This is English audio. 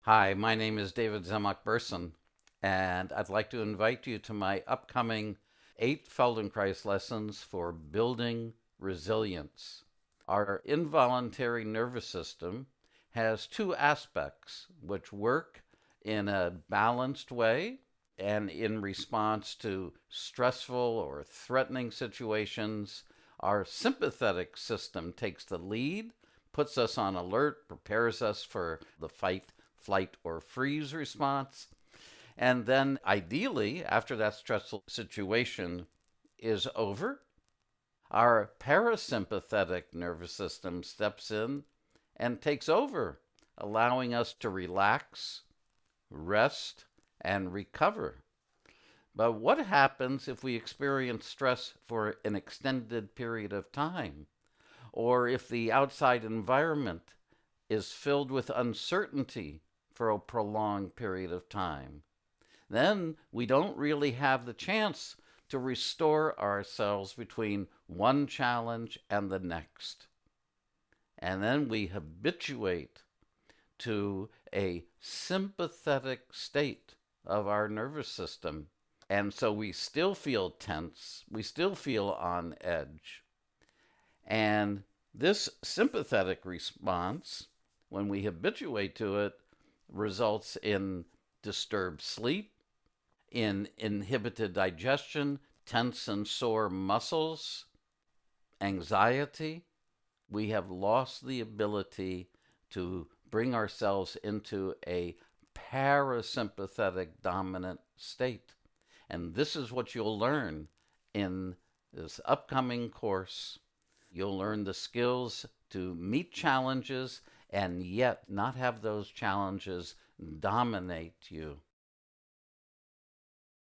Hi, my name is David Zemach-Bersin, and I'd like to invite you to my upcoming 8 Feldenkrais lessons for building resilience. Our involuntary nervous system has two aspects which work in a balanced way and in response to stressful or threatening situations. Our sympathetic system takes the lead, puts us on alert, prepares us for the fight, flight, or freeze response. And then, ideally, after that stressful situation is over, our parasympathetic nervous system steps in and takes over, allowing us to relax, rest, and recover. But what happens if we experience stress for an extended period of time? Or if the outside environment is filled with uncertainty for a prolonged period of time? Then we don't really have the chance to restore ourselves between one challenge and the next. And then we habituate to a sympathetic state of our nervous system. And so we still feel tense, we still feel on edge. And this sympathetic response, when we habituate to it, results in disturbed sleep, in inhibited digestion, tense and sore muscles, anxiety. We have lost the ability to bring ourselves into a parasympathetic dominant state. And this is what you'll learn in this upcoming course. You'll learn the skills to meet challenges and yet not have those challenges dominate you.